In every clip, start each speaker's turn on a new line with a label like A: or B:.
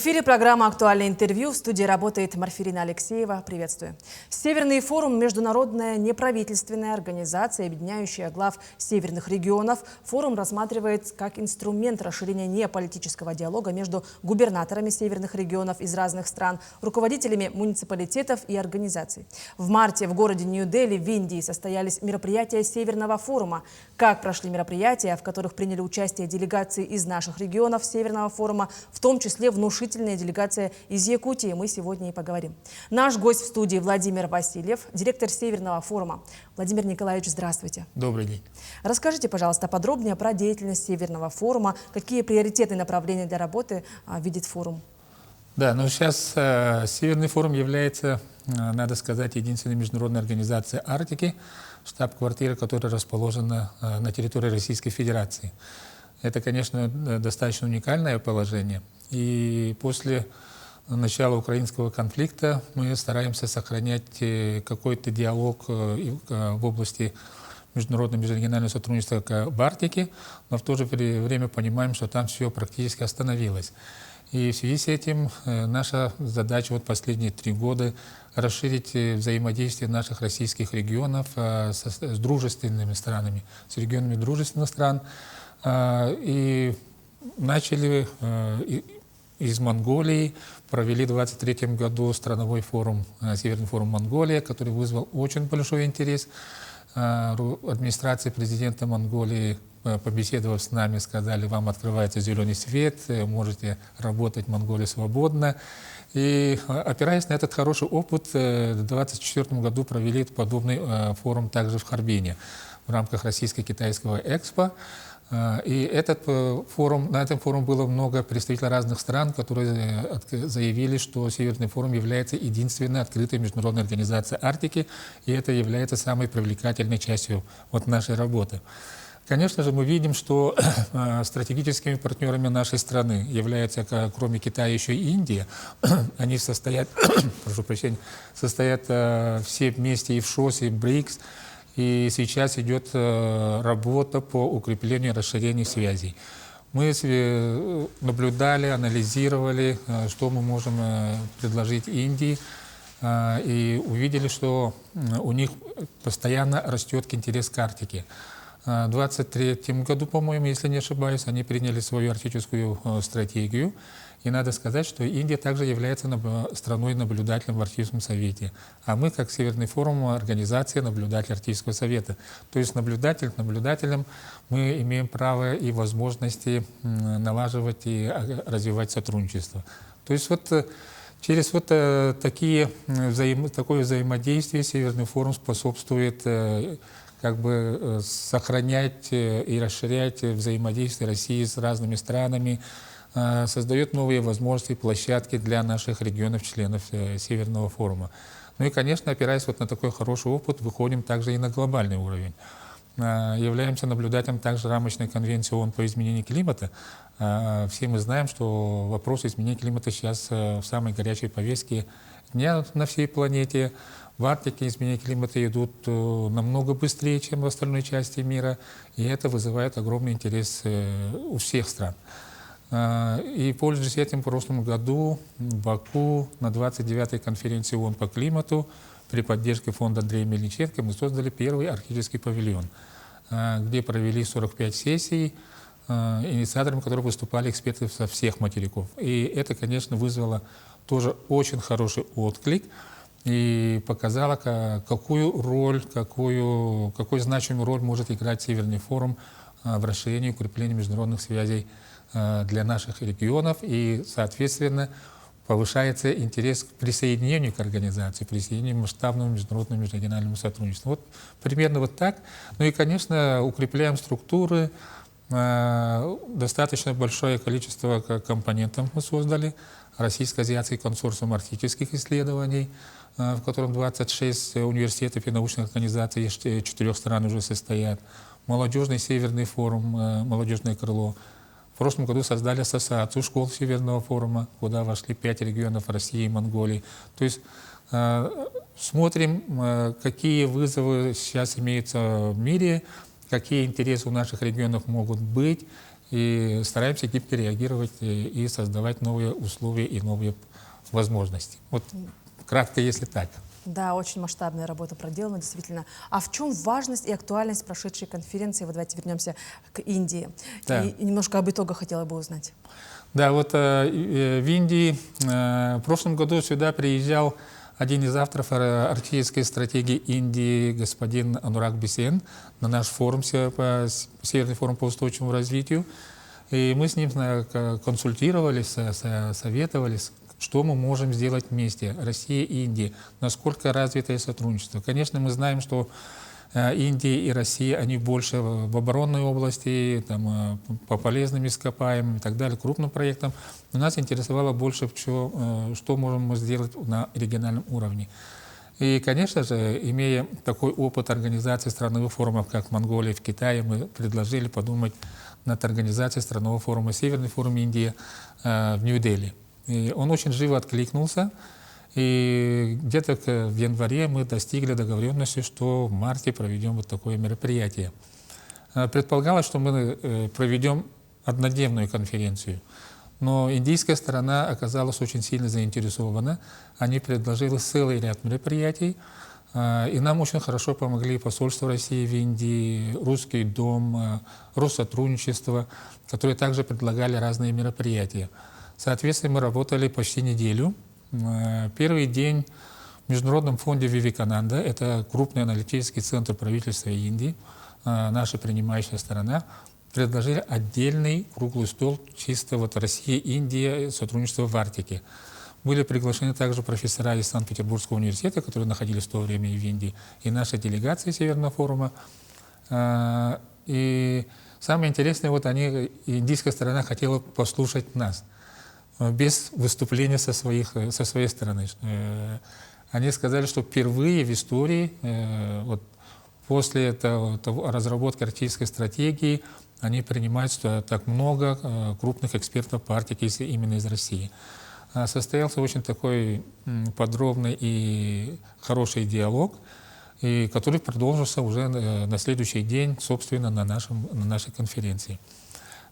A: В эфире программа «Актуальное интервью». В студии работает Марфирина Алексеева. Приветствую. Северный форум – международная неправительственная организация, объединяющая глав северных регионов. Форум рассматривает как инструмент расширения неполитического диалога между губернаторами северных регионов из разных стран, руководителями муниципалитетов и организаций. В марте в городе Нью-Дели в Индии состоялись мероприятия Северного форума. Как прошли мероприятия, в которых приняли участие делегации из наших регионов Северного форума, в том числе внушительные делегация из Якутии, мы сегодня и поговорим. Наш гость в студии Владимир Васильев, директор Северного форума. Владимир Николаевич, здравствуйте.
B: Добрый день.
A: Расскажите, пожалуйста, подробнее про деятельность Северного форума. Какие приоритетные направления для работы видит форум?
B: Да, но сейчас Северный форум является, надо сказать, единственной международной организацией Арктики, штаб-квартира которой расположена на территории Российской Федерации. Это, конечно, достаточно уникальное положение. И после начала украинского конфликта мы стараемся сохранять какой-то диалог в области международного межрегионального сотрудничества в Арктике, но в то же время понимаем, что там все практически остановилось. И в связи с этим наша задача последние 3 года расширить взаимодействие наших российских регионов с дружественными странами, с регионами дружественных стран. И начали из Монголии, провели в 2023 году страновой форум, Северный форум Монголия, который вызвал очень большой интерес. Администрация президента Монголии, побеседовав с нами, сказали: вам открывается зеленый свет, можете работать в Монголии свободно. И опираясь на этот хороший опыт, в 2024 году провели подобный форум также в Харбине в рамках Российско-Китайского экспо. И на этом форуме было много представителей разных стран, которые заявили, что Северный форум является единственной открытой международной организацией Арктики, и это является самой привлекательной частью нашей работы. Конечно же, мы видим, что стратегическими партнерами нашей страны являются, кроме Китая, еще и Индия. Они состоят все вместе и в ШОС, и в БРИКС. И сейчас идет работа по укреплению и расширению связей. Мы наблюдали, анализировали, что мы можем предложить Индии, и увидели, что у них постоянно растет интерес к Арктике. В 2023 году, по-моему, если не ошибаюсь, они приняли свою арктическую стратегию. И надо сказать, что Индия также является страной-наблюдателем в Арктическом совете. А мы, как Северный форум, организация наблюдатель Арктического совета. То есть наблюдателем мы имеем право и возможности налаживать и развивать сотрудничество. То есть через такое взаимодействие Северный форум способствует сохранять и расширять взаимодействие России с разными странами, создает новые возможности и площадки для наших регионов-членов Северного форума. Ну и, конечно, опираясь на такой хороший опыт, выходим также и на глобальный уровень. Являемся наблюдателем также рамочной конвенции ООН по изменению климата. Все мы знаем, что вопросы изменения климата сейчас в самой горячей повестке дня на всей планете. В Арктике изменения климата идут намного быстрее, чем в остальной части мира, и это вызывает огромный интерес у всех стран. И, пользуясь этим, в прошлом году в Баку на 29-й конференции ООН по климату при поддержке фонда Андрея Мельниченко мы создали первый арктический павильон, где провели 45 сессий, инициаторами которых выступали эксперты со всех материков. И это, конечно, вызвало тоже очень хороший отклик и показало, какую значимую роль может играть Северный форум в расширении и укреплении международных связей для наших регионов, и, соответственно, повышается интерес к присоединению к организации, присоединению к масштабному международному межрегиональному сотрудничеству. Примерно так. Ну и, конечно, укрепляем структуры. Достаточно большое количество компонентов мы создали. Российско-азиатский консорциум арктических исследований, в котором 26 университетов и научных организаций из 4 стран уже состоят. Молодежный Северный форум, молодежное крыло. В прошлом году создали ассоциацию школ Северного форума, куда вошли 5 регионов России и Монголии. То есть смотрим, какие вызовы сейчас имеются в мире, какие интересы у наших регионов могут быть, и стараемся гибко реагировать и создавать новые условия и новые возможности. Вот кратко, если так.
A: Да, очень масштабная работа проделана, действительно. А в чем важность и актуальность прошедшей конференции? Вот давайте вернемся к Индии.
B: Да.
A: И немножко об итогах хотела бы узнать.
B: Да, вот в Индии в прошлом году сюда приезжал один из авторов арктической стратегии Индии, господин Анураг Бисен, на наш форум, Северный форум по устойчивому развитию. И мы с ним консультировались, советовались, что мы можем сделать вместе, Россия и Индия, насколько развитое сотрудничество. Конечно, мы знаем, что Индия и Россия, они больше в оборонной области, там, по полезным ископаемым и так далее, крупным проектам. Но нас интересовало больше, что можем мы сделать на региональном уровне. И, конечно же, имея такой опыт организации страновых форумов, как в Монголии, в Китае, мы предложили подумать над организацией странового форума «Северный форум Индии» в Нью-Дели. И он очень живо откликнулся. И где-то в январе мы достигли договоренности, что в марте проведем вот такое мероприятие. Предполагалось, что мы проведем однодневную конференцию, но индийская сторона оказалась очень сильно заинтересована. Они предложили целый ряд мероприятий, и нам очень хорошо помогли посольство России в Индии, Русский дом, Россотрудничество, которые также предлагали разные мероприятия. Соответственно, мы работали почти неделю. Первый день в Международном фонде Вивекананда, это крупный аналитический центр правительства Индии, наша принимающая сторона, предложили отдельный круглый стол чисто вот Россия, Индия, сотрудничество в Арктике. Были приглашены также профессора из Санкт-Петербургского университета, которые находились в то время и в Индии, и наша делегация Северного форума. И самое интересное, вот индийская сторона хотела послушать нас, без выступления со своей стороны. Они сказали, что впервые в истории, вот после разработки арктической стратегии, они принимают так много крупных экспертов по Арктике именно из России. Состоялся очень такой подробный и хороший диалог, который продолжился уже на следующий день, собственно, на нашей конференции.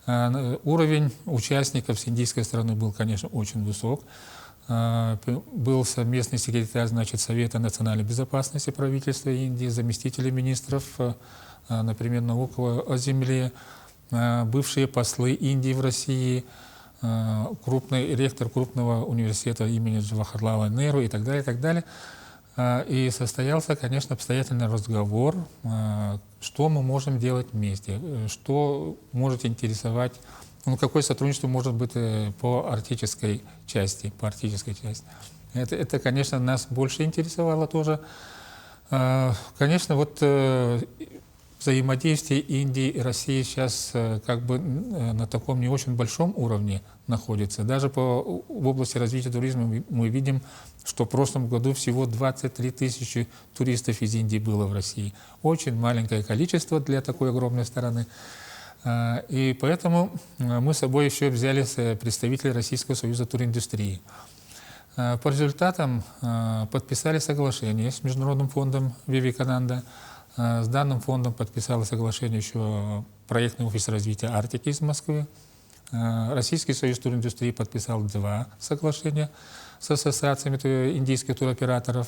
B: Уровень участников с индийской стороны был, конечно, очень высок. Был совместный секретарь, Совета национальной безопасности правительства Индии, заместители министров, например, Наукова о земле, бывшие послы Индии в России, крупный ректор крупного университета имени Джавахарлала Неру и так далее, и так далее. И состоялся, конечно, обстоятельный разговор, что мы можем делать вместе, что может интересовать, какое сотрудничество может быть по арктической части. Это, конечно, нас больше интересовало тоже. Конечно, вот взаимодействие Индии и России сейчас на таком не очень большом уровне находится. Даже в области развития туризма мы видим, что в прошлом году всего 23 тысячи туристов из Индии было в России. Очень маленькое количество для такой огромной страны. И поэтому мы с собой еще взяли представителей Российского союза туриндустрии. По результатам подписали соглашение с Международным фондом Вивекананда. С данным фондом подписало соглашение еще проектный офис развития Арктики из Москвы. Российский союз туриндустрии подписал 2 соглашения с ассоциациями индийских туроператоров.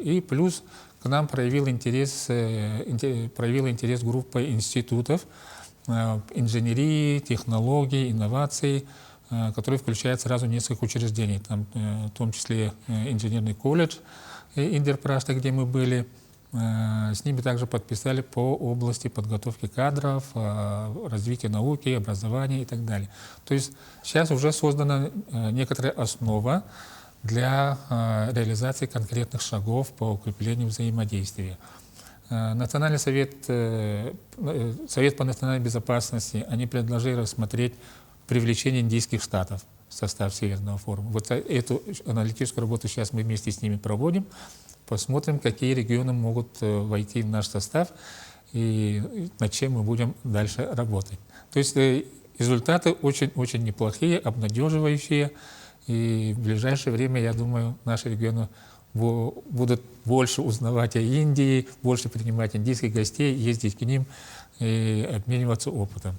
B: И плюс к нам проявил интерес группа институтов инженерии, технологий, инноваций, которые включают сразу несколько учреждений, там, в том числе инженерный колледж Индирпрашта, где мы были. С ними также подписали по области подготовки кадров, развития науки, образования и так далее. То есть сейчас уже создана некоторая основа для реализации конкретных шагов по укреплению взаимодействия. Национальный совет по национальной безопасности, они предложили рассмотреть привлечение индийских штатов в состав Северного форума. Вот эту аналитическую работу сейчас мы вместе с ними проводим. Посмотрим, какие регионы могут войти в наш состав и над чем мы будем дальше работать. То есть результаты очень-очень неплохие, обнадеживающие. И в ближайшее время, я думаю, наши регионы будут больше узнавать о Индии, больше принимать индийских гостей, ездить к ним и обмениваться опытом.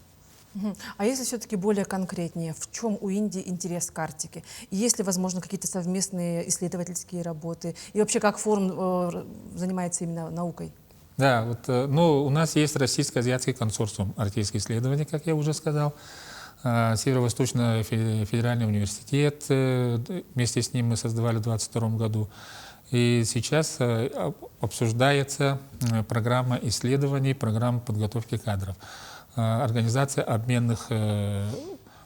A: А если все-таки более конкретнее, в чем у Индии интерес к Арктике? И есть ли, возможно, какие-то совместные исследовательские работы? И вообще, как форум занимается именно наукой?
B: Да, вот, ну, у нас есть Российско-Азиатский консорциум арктических исследований, как я уже сказал. Северо-Восточный федеральный университет, вместе с ним мы создавали в 2022 году. И сейчас обсуждается программа исследований, программа подготовки кадров, организация обменных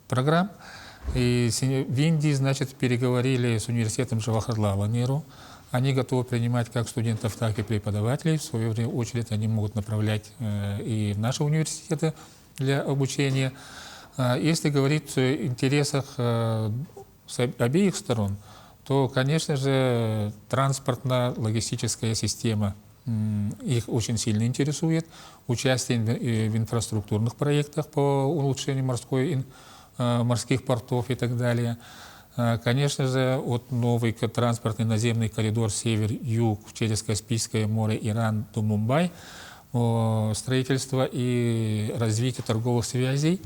B: программ. И в Индии, значит, переговорили с университетом Джавахарлала Неру. Они готовы принимать как студентов, так и преподавателей. В свою очередь они могут направлять и в наши университеты для обучения. Если говорить о интересах с обеих сторон, то, конечно же, транспортно-логистическая система их очень сильно интересует. Участие в инфраструктурных проектах по улучшению морских портов и так далее. Конечно же, вот новый транспортный наземный коридор север-юг через Каспийское море, Иран до Мумбаи, строительство и развитие торговых связей,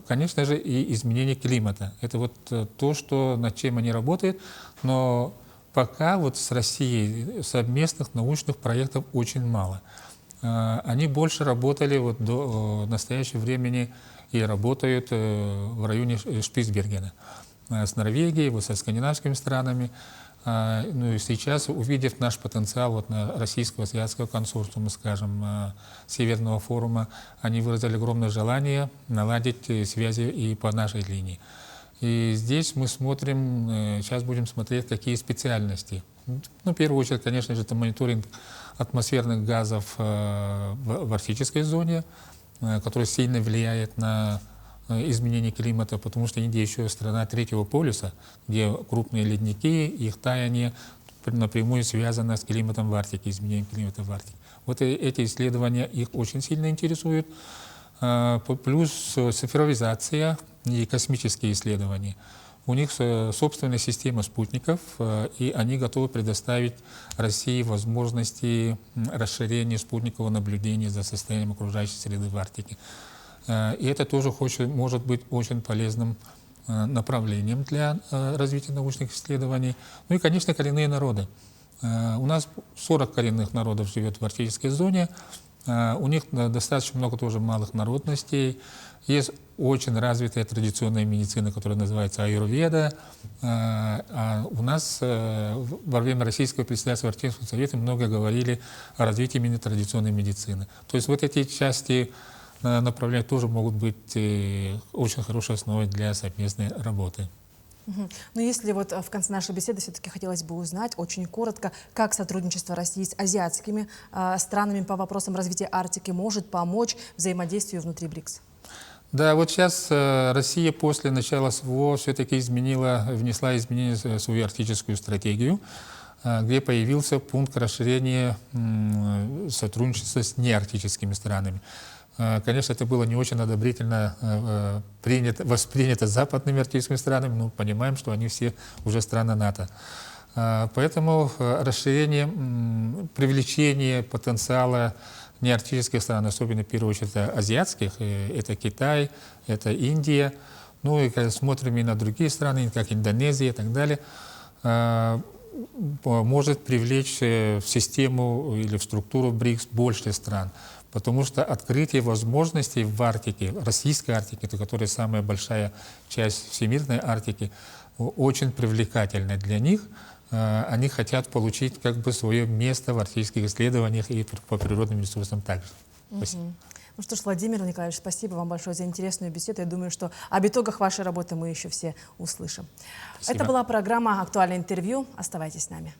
B: конечно же, и изменение климата. Это вот то, над чем они работают, но пока вот с Россией совместных научных проектов очень мало. Они больше работали вот до настоящего времени и работают в районе Шпицбергена с Норвегией, вот со скандинавскими странами. Ну и сейчас, увидев наш потенциал вот на Российского азиатского консорциума, скажем, Северного форума, они выразили огромное желание наладить связи и по нашей линии. И здесь мы смотрим, сейчас будем смотреть, какие специальности. Ну, в первую очередь, конечно же, это мониторинг атмосферных газов в арктической зоне, который сильно влияет на изменение климата, потому что Индия еще страна третьего полюса, где крупные ледники, их таяние напрямую связано с климатом в Арктике, изменением климата в Арктике. Вот эти исследования их очень сильно интересуют. Плюс цифровизация и космические исследования. У них собственная система спутников, и они готовы предоставить России возможности расширения спутникового наблюдения за состоянием окружающей среды в Арктике. И это тоже может быть очень полезным направлением для развития научных исследований. Ну и, конечно, коренные народы. У нас 40 коренных народов живет в арктической зоне. У них достаточно много тоже малых народностей. Есть очень развитая традиционная медицина, которая называется аюрведа. А у нас во время российского председательства Арктического совета много говорили о развитии именно традиционной медицины. То есть вот эти части направления тоже могут быть очень хорошей основой для совместной работы.
A: Но если вот в конце нашей беседы все-таки хотелось бы узнать очень коротко, как сотрудничество России с азиатскими странами по вопросам развития Арктики может помочь взаимодействию внутри БРИКС?
B: Да, вот сейчас Россия после начала СВО все-таки внесла изменения в свою арктическую стратегию, где появился пункт расширения сотрудничества с неарктическими странами. Конечно, это было не очень одобрительно воспринято западными арктическими странами, но понимаем, что они все уже страны НАТО. Поэтому расширение, привлечение потенциала неарктических стран, особенно в первую очередь азиатских, это Китай, это Индия, ну и когда смотрим и на другие страны, как Индонезия и так далее, может привлечь в систему или в структуру БРИКС больше стран. Потому что открытие возможностей в Арктике, российской Арктике, которая самая большая часть всемирной Арктики, очень привлекательна для них. Они хотят получить как бы свое место в арктических исследованиях и по природным ресурсам также. Спасибо.
A: Ну что ж, Владимир Николаевич, спасибо вам большое за интересную беседу. Я думаю, что об итогах вашей работы мы еще все услышим.
B: Спасибо.
A: Это была программа «Актуальное интервью». Оставайтесь с нами.